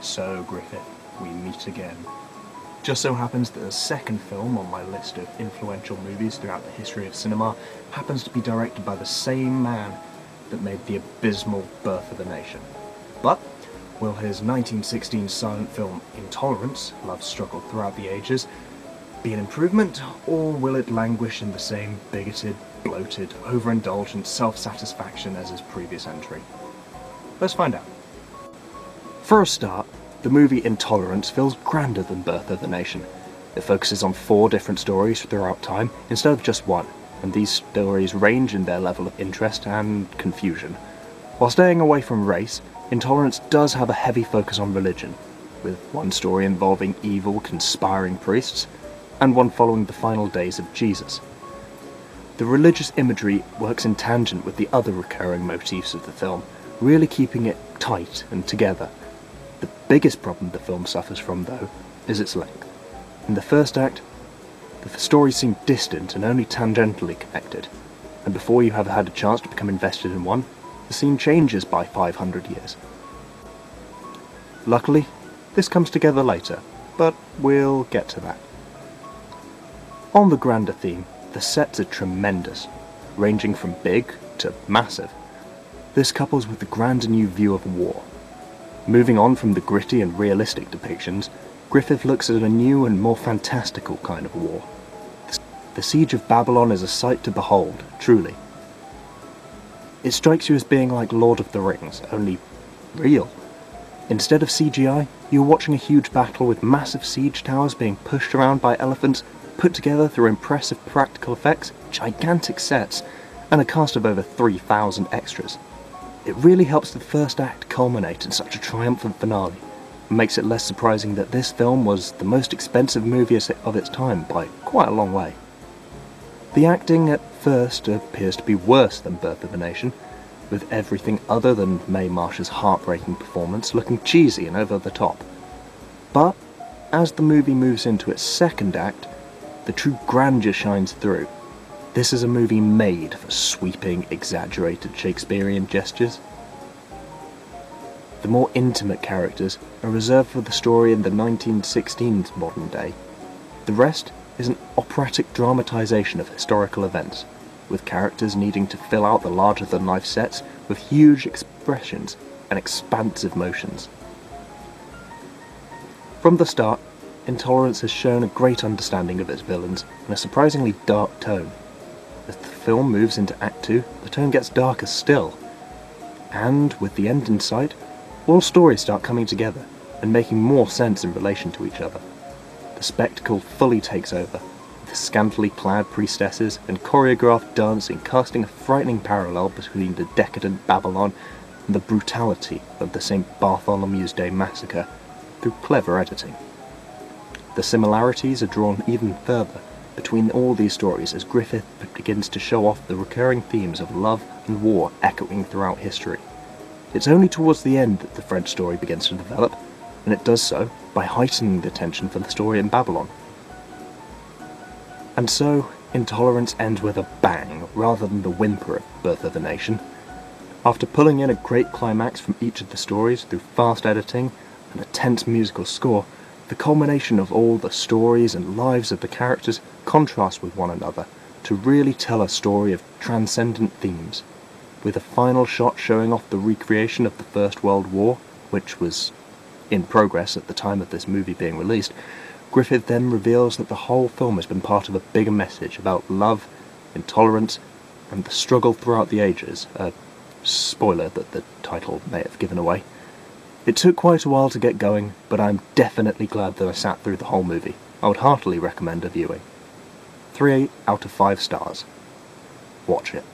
So, Griffith, we meet again. Just so happens that the second film on my list of influential movies throughout the history of cinema happens to be directed by the same man that made the abysmal Birth of a Nation. But will his 1916 silent film Intolerance, Love Struggle Throughout the Ages, be an improvement, or will it languish in the same bigoted, bloated, overindulgent self-satisfaction as his previous entry? Let's find out. For a start, the movie Intolerance feels grander than Birth of the Nation. It focuses on 4 different stories throughout time instead of just one, and these stories range in their level of interest and confusion. While staying away from race, Intolerance does have a heavy focus on religion, with one story involving evil, conspiring priests, and one following the final days of Jesus. The religious imagery works in tangent with the other recurring motifs of the film, really keeping it tight and together. The biggest problem the film suffers from, though, is its length. In the first act, the stories seem distant and only tangentially connected, and before you have had a chance to become invested in one, the scene changes by 500 years. Luckily, this comes together later, but we'll get to that. On the grander theme, the sets are tremendous, ranging from big to massive. This couples with the grander new view of war. Moving on from the gritty and realistic depictions, Griffith looks at a new and more fantastical kind of war. The Siege of Babylon is a sight to behold, truly. It strikes you as being like Lord of the Rings, only real. Instead of CGI, you're watching a huge battle with massive siege towers being pushed around by elephants, put together through impressive practical effects, gigantic sets, and a cast of over 3,000 extras. It really helps the first act culminate in such a triumphant finale, and makes it less surprising that this film was the most expensive movie of its time by quite a long way. The acting at first appears to be worse than Birth of a Nation, with everything other than Mae Marsh's heartbreaking performance looking cheesy and over the top. But as the movie moves into its second act, the true grandeur shines through. This is a movie made for sweeping, exaggerated Shakespearean gestures. The more intimate characters are reserved for the story in the 1916's modern day. The rest is an operatic dramatisation of historical events, with characters needing to fill out the larger-than-life sets with huge expressions and expansive motions. From the start, Intolerance has shown a great understanding of its villains and a surprisingly dark tone. As the film moves into Act 2, the tone gets darker still. And, with the end in sight, all stories start coming together and making more sense in relation to each other. The spectacle fully takes over, with scantily clad priestesses and choreographed dancing casting a frightening parallel between the decadent Babylon and the brutality of the St. Bartholomew's Day massacre through clever editing. The similarities are drawn even further between all these stories as Griffith begins to show off the recurring themes of love and war echoing throughout history. It's only towards the end that the French story begins to develop, and it does so by heightening the tension for the story in Babylon. And so, Intolerance ends with a bang, rather than the whimper of Birth of a Nation. After pulling in a great climax from each of the stories through fast editing and a tense musical score, the culmination of all the stories and lives of the characters contrasts with one another to really tell a story of transcendent themes, with a final shot showing off the recreation of the First World War, which was in progress at the time of this movie being released. Griffith then reveals that the whole film has been part of a bigger message about love, intolerance, and the struggle throughout the ages, a spoiler that the title may have given away. It took quite a while to get going, but I'm definitely glad that I sat through the whole movie. I would heartily recommend a viewing. 3 out of 5 stars. Watch it.